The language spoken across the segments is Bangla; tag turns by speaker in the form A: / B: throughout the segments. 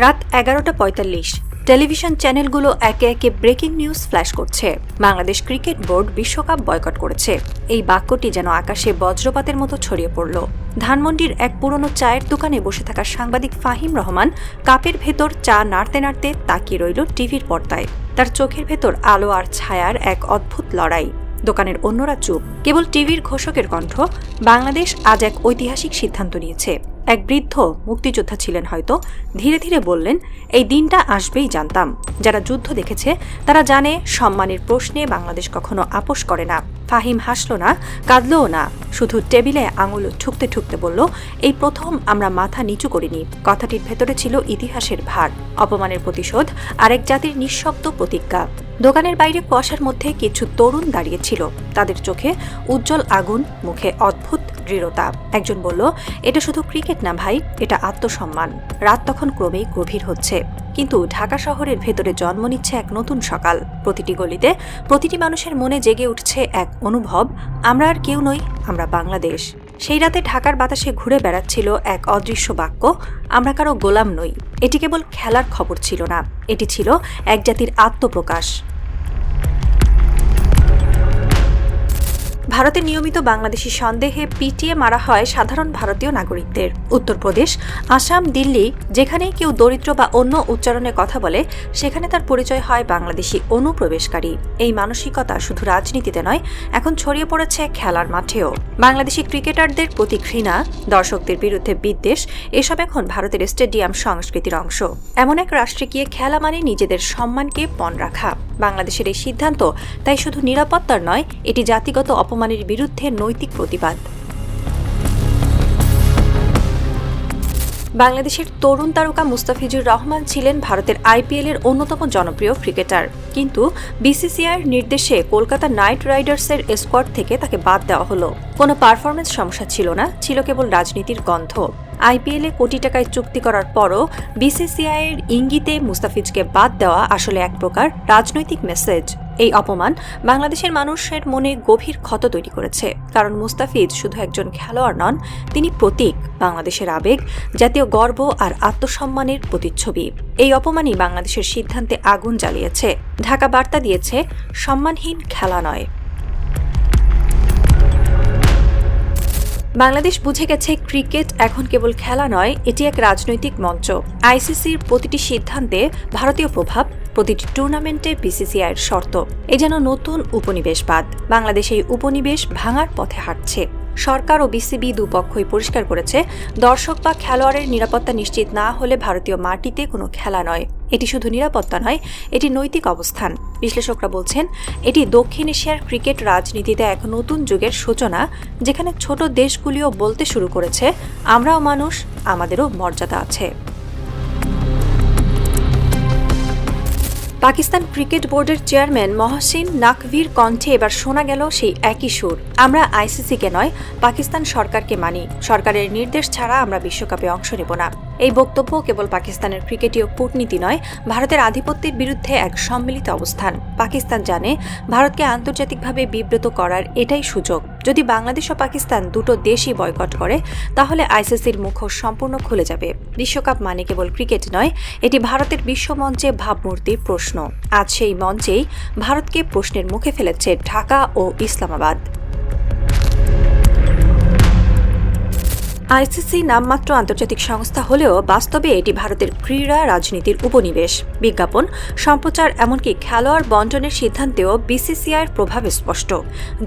A: রাত 11:45 টেলিভিশন চ্যানেলগুলো একে একে ব্রেকিং নিউজ ফ্ল্যাশ করছে। বাংলাদেশ ক্রিকেট বোর্ড বিশ্বকাপ বয়কট করেছে। এই বাক্যটি যেন আকাশে বজ্রপাতের মতো ছড়িয়ে পড়ল। ধানমন্ডির এক পুরনো চায়ের দোকানে বসে থাকা সাংবাদিক ফাহিম রহমান কাপের ভেতর চা নাড়তে নাড়তে তাকিয়ে রইল টিভির পর্দায়। তার চোখের ভেতর আলো আর ছায়ার এক অদ্ভুত লড়াই। দোকানের অন্যরা চুপ, কেবল টিভির ঘোষকের কণ্ঠ। বাংলাদেশ আজ এক ঐতিহাসিক সিদ্ধান্ত নিয়েছে। এক বৃদ্ধ মুক্তিযোদ্ধা ছিলেন হয়তো, ধীরে ধীরে বললেন, এই দিনটা আসবেই জানতাম। যারা যুদ্ধ দেখেছে তারা জানে সম্মানের প্রশ্নে বাংলাদেশ কখনো আপোষ করে না। ফাহিম হাসল না, কাঁদলও না, শুধু টেবিলে আঙুল ঠুকতে ঠুকতে বলল, এই প্রথম আমরা মাথা নিচু করিনি। কথাটির ভেতরে ছিল ইতিহাসের ভার, অপমানের প্রতিশোধ, আরেক জাতির নিঃশব্দ প্রতিজ্ঞা। দোকানের বাইরে কুয়াশার মধ্যে কিছু তরুণ দাঁড়িয়েছিল, তাদের চোখে উজ্জ্বল আগুন, মুখে অদ্ভুত দৃঢ়তা। একজন বলল, এটা শুধু ক্রিকেট না ভাই, এটা আত্মসম্মান। রাত তখন ক্রমেই গভীর হচ্ছে, কিন্তু ঢাকা শহরের ভেতরে জন্ম নিচ্ছে এক নতুন সকাল। প্রতিটি গলিতে, প্রতিটি মানুষের মনে জেগে উঠছে এক অনুভব, আমরা আর কেউ নই, আমরা বাংলাদেশ। সেই রাতে ঢাকার বাতাসে ঘুরে বেড়াচ্ছিল এক অদৃশ্য বাক্য, আমরা কারো গোলাম নই। এটি কেবল খেলার খবর ছিল না, এটি ছিল এক জাতির আত্মপ্রকাশ। ভারতে নিয়মিত বাংলাদেশি সন্দেহে পিটিয়ে মারা হয় সাধারণ ভারতীয় নাগরিকদের। উত্তরপ্রদেশ, আসাম, দিল্লি, যেখানেই কেউ দরিদ্র বা অন্য উচ্চারণে কথা বলে, সেখানে তার পরিচয় হয় বাংলাদেশি অনুপ্রবেশকারী। এই মানসিকতা শুধু রাজনীতিতে নয়, এখন ছড়িয়ে পড়েছে খেলার মাঠেও। বাংলাদেশি ক্রিকেটারদের প্রতি ঘৃণা, দর্শকদের বিরুদ্ধে বিদ্বেষ, এসব এখন ভারতের স্টেডিয়াম সংস্কৃতির অংশ। এমন এক রাষ্ট্রে গিয়ে খেলা মানে নিজেদের সম্মানকে পণ রাখা। বাংলাদেশের এই সিদ্ধান্ত তাই শুধু নিরাপত্তার নয়, এটি জাতিগত অপমানের বিরুদ্ধে নৈতিক প্রতিবাদ। বাংলাদেশের তরুণ তারকা মুস্তাফিজুর রহমান ছিলেন ভারতের আইপিএলের অন্যতম জনপ্রিয় ক্রিকেটার, কিন্তু বিসিসিআইয়ের নির্দেশে কলকাতা নাইট রাইডার্সের স্কোয়াড থেকে তাকে বাদ দেওয়া হলো। কোনো পারফরমেন্স সমস্যা ছিল না, ছিল কেবল রাজনীতির গন্ধ। আইপিএলে কোটি টাকায় চুক্তি করার পরও বিসিসিআইয়ের ইঙ্গিতে মুস্তাফিজকে বাদ দেওয়া আসলে এক প্রকার রাজনৈতিক মেসেজ। এই অপমান বাংলাদেশের মানুষের মনে গভীর ক্ষত তৈরি করেছে, কারণ মুস্তাফিজ শুধু একজন খেলোয়াড় নন, তিনি প্রতীক, বাংলাদেশের আবেগ, জাতীয় গর্ব আর আত্মসম্মানের প্রতিচ্ছবি। এই অপমানই বাংলাদেশের সিদ্ধান্তে আগুন জ্বালিয়েছে। ঢাকা বার্তা দিয়েছে, সম্মানহীন খেলা নয়। বাংলাদেশ বুঝে গেছে, ক্রিকেট এখন কেবল খেলা নয়, এটি এক রাজনৈতিক মঞ্চ। আইসিসির প্রতিটি সিদ্ধান্তে ভারতীয় প্রভাব, প্রতিটি টুর্নামেন্টে বিসিসিআইয়ের শর্ত, এ যেন নতুন উপনিবেশবাদ। বাংলাদেশ এই উপনিবেশ ভাঙার পথে হাঁটছে। সরকার ও বিসিবি দুপক্ষই পরিষ্কার করেছে, দর্শক বা খেলোয়াড়ের নিরাপত্তা নিশ্চিত না হলে ভারতীয় মাটিতে কোনো খেলা নয়। এটি শুধু নিরাপত্তা নয়, এটি নৈতিক অবস্থান। বিশ্লেষকরা বলছেন, এটি দক্ষিণ এশিয়ার ক্রিকেট রাজনীতিতে এক নতুন যুগের সূচনা, যেখানে ছোট দেশগুলিও বলতে শুরু করেছে, আমরাও মানুষ, আমাদেরও মর্যাদা আছে। পাকিস্তান ক্রিকেট বোর্ডের চেয়ারম্যান মহসিন নাকভির কণ্ঠে এবার শোনা গেল সেই একই সুর, আমরা আইসিসিকে নয়, পাকিস্তান সরকারকে মানি। সরকারের নির্দেশ ছাড়া আমরা বিশ্বকাপে অংশ নেব না। এই বক্তব্য কেবল পাকিস্তানের ক্রিকেটীয় কূটনীতি নয়, ভারতের আধিপত্যের বিরুদ্ধে এক সম্মিলিত অবস্থান। পাকিস্তান জানে, ভারতকে আন্তর্জাতিকভাবে বিব্রত করার এটাই সুযোগ। যদি বাংলাদেশ ও পাকিস্তান দুটো দেশই বয়কট করে, তাহলে আইসিসির মুখোশ সম্পূর্ণ খুলে যাবে। বিশ্বকাপ মানে কেবল ক্রিকেট নয়, এটি ভারতের বিশ্বমঞ্চে ভাবমূর্তির প্রশ্ন। আজ সেই মঞ্চেই ভারতকে প্রশ্নের মুখে ফেলেছে ঢাকা ও ইসলামাবাদ। আইসিসি নামমাত্র আন্তর্জাতিক সংস্থা হলেও বাস্তবে এটি ভারতের ক্রীড়া রাজনীতির উপনিবেশ। বিজ্ঞাপন, সম্প্রচার, এমনকি খেলোয়াড় বন্টনের সিদ্ধান্তেও বিসিসিআইয়ের প্রভাব স্পষ্ট।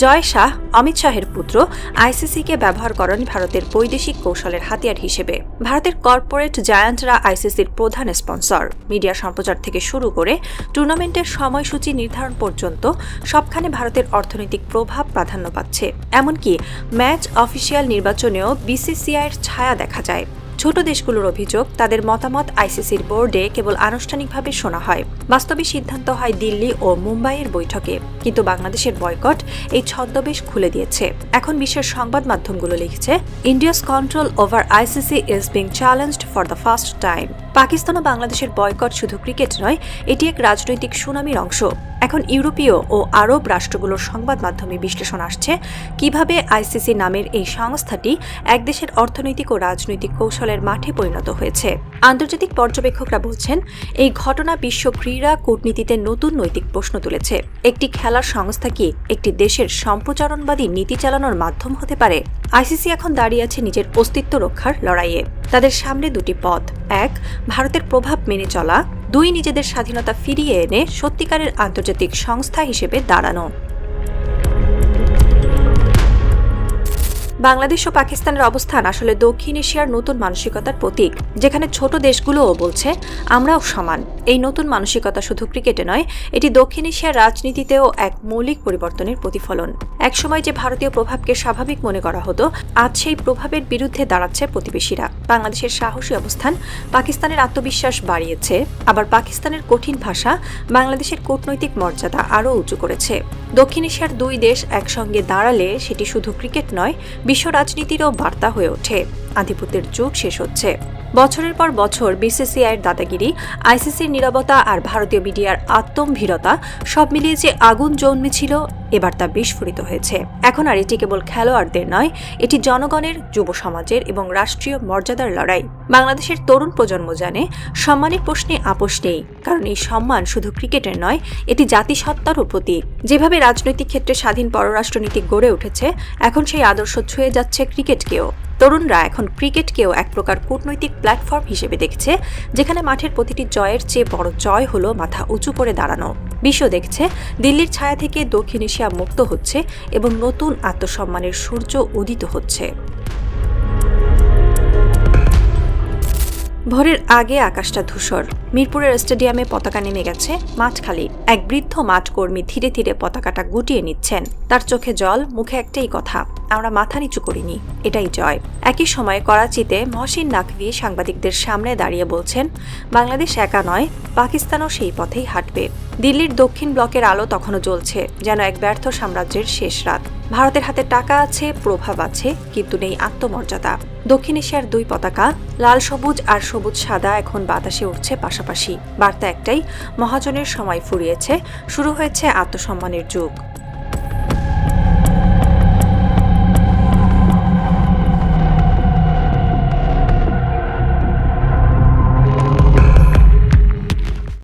A: জয় শাহ, অমিত শাহের পুত্র, আইসিসিকে ব্যবহার করেন ভারতের বৈদেশিক কৌশলের হাতিয়ার হিসেবে। ভারতের কর্পোরেট জায়ান্টরা আইসিসির প্রধান স্পন্সর। মিডিয়া সম্প্রচার থেকে শুরু করে টুর্নামেন্টের সময়সূচি নির্ধারণ পর্যন্ত সবখানে ভারতের অর্থনৈতিক প্রভাব প্রাধান্য পাচ্ছে। এমনকি ম্যাচ অফিসিয়াল নির্বাচনেও বিসিসিআইয়ের ছায়া দেখা যায়। ছোট দেশগুলোর অভিযোগ, তাদের মতামত আইসিসির বোর্ডে কেবল আনুষ্ঠানিকভাবে শোনা হয়, বাস্তবে সিদ্ধান্ত হয় দিল্লি ও মুম্বাইয়ের বৈঠকে। কিন্তু বাংলাদেশের বয়কট এই ছদ্মবেশ খুলে দিয়েছে। এখন বিশ্বের সংবাদ মাধ্যমগুলো লিখছে, India's control over ICC is being challenged for the first time. Pakistan ও বাংলাদেশের বয়কট শুধু ক্রিকেট নয়, এটি এক রাজনৈতিক সুনামির অংশ। এখন ইউরোপীয় ও আরব রাষ্ট্রগুলোর সংবাদ মাধ্যমে বিশ্লেষণ আসছে কিভাবে আইসিসি নামের এই সংস্থাটি এক দেশের অর্থনৈতিক ও রাজনৈতিক কৌশলের মাঠে পরিণত হয়েছে। আন্তর্জাতিক পর্যবেক্ষকরা বলছেন, এই ঘটনা বিশ্ব ক্রীড়া কূটনীতিতে নতুন নৈতিক প্রশ্ন তুলেছে। একটি খেলার সংস্থা কি একটি দেশের সম্প্রচারণবাদী নীতি চালানোর মাধ্যম হতে পারে? আইসিসি এখন দাঁড়িয়ে আছে নিজের অস্তিত্ব রক্ষার লড়াইয়ে। তাদের সামনে দুটি পথ: এক, ভারতের প্রভাব মেনে চলা; দুই, নিজেদের স্বাধীনতা ফিরিয়ে এনে সত্যিকারের আন্তর্জাতিক সংস্থা হিসেবে দাঁড়ানো। বাংলাদেশ ও পাকিস্তানের অবস্থান আসলে দক্ষিণ এশিয়ার নতুন মানসিকতার প্রতীক, যেখানে ছোট দেশগুলোও বলছে আমরাও সমান। এই নতুন মানসিকতা শুধু ক্রিকেটে নয়, এটি দক্ষিণ এশিয়ার রাজনীতিতেও এক মৌলিক পরিবর্তনের প্রতিফলন। একসময় যে ভারতীয় প্রভাবকে স্বাভাবিক মনে করা হতো, আজ সেই প্রভাবের বিরুদ্ধে দাঁড়াচ্ছে প্রতিবেশীরা। বাংলাদেশের সাহসী অবস্থান পাকিস্তানের আত্মবিশ্বাস বাড়িয়েছে, আবার পাকিস্তানের কঠিন ভাষা বাংলাদেশের কূটনৈতিক মর্যাদা আরও উঁচু করেছে। দক্ষিণ এশিয়ার দুই দেশ একসঙ্গে দাঁড়ালে সেটি শুধু ক্রিকেট নয়, বিশ্ব রাজনীতিরও বার্তা হয়ে ওঠে। আধিপত্যের যুগ শেষ হচ্ছে। বছরের পর বছর বিসিসিআইয়ের দাদাগিরি, আইসিসির নীরবতা আর ভারতীয় মিডিয়ার আত্মম্ভীরতা সব মিলিয়ে যে আগুন জন্মেছিল, এবার তা বিস্ফোরিত হয়েছে। এখন আর এটি কেবল খেলোয়াড়দের নয়, এটি জনগণের, যুব সমাজের এবং রাষ্ট্রীয় মর্যাদার লড়াই। বাংলাদেশের তরুণ প্রজন্ম জানে, সম্মানের প্রশ্নে আপোষ নেই, কারণ এই সম্মান শুধু ক্রিকেটের নয়, এটি জাতিসত্তারও প্রতীক। যেভাবে রাজনৈতিক ক্ষেত্রে স্বাধীন পররাষ্ট্রনীতি গড়ে উঠেছে, এখন সেই আদর্শ ছুঁয়ে যাচ্ছে ক্রিকেটকেও। তরুণরা এখন ক্রিকেটকেও এক প্রকার কূটনৈতিক প্ল্যাটফর্ম হিসেবে দেখছে, যেখানে মাঠের প্রতিটি জয়ের চেয়ে বড় জয় হলো মাথা উঁচু করে দাঁড়ানো। বিশ্ব দেখছে দিল্লির ছায়া থেকে দক্ষিণ এশিয়া মুক্ত হচ্ছে এবং নতুন আত্মসম্মানের সূর্য উদিত হচ্ছে। ভোরের আগে আকাশটা ধূসর। মিরপুরের স্টেডিয়ামে পতাকা নেমে গেছে, মাঠ খালি। এক বৃদ্ধ মাঠকর্মী ধীরে ধীরে পতাকাটা গুটিয়ে নিচ্ছেন। তার চোখে জল, মুখে একটাই কথা, আমরা মাথা নিচু করিনি, এটাই জয়। একই সময়ে করাচিতে মহসিন নাকভি সাংবাদিকদের সামনে দাঁড়িয়ে বলছেন, বাংলাদেশ একা নয়, পাকিস্তানও সেই পথেই হাঁটবে। দিল্লির দক্ষিণ ব্লকের আলো তখনও জ্বলছে, যেন এক ব্যর্থ সাম্রাজ্যের শেষ রাত। ভারতের হাতে টাকা আছে, প্রভাব আছে, কিন্তু নেই আত্মমর্যাদা। দক্ষিণ এশিয়ার দুই পতাকা, লাল সবুজ আর সবুজ সাদা, এখন বাতাসে উঠছে পাশাপাশি। বার্তা একটাই, মহাজনের সময় ফুরিয়েছে, শুরু হয়েছে আত্মসম্মানের যুগ।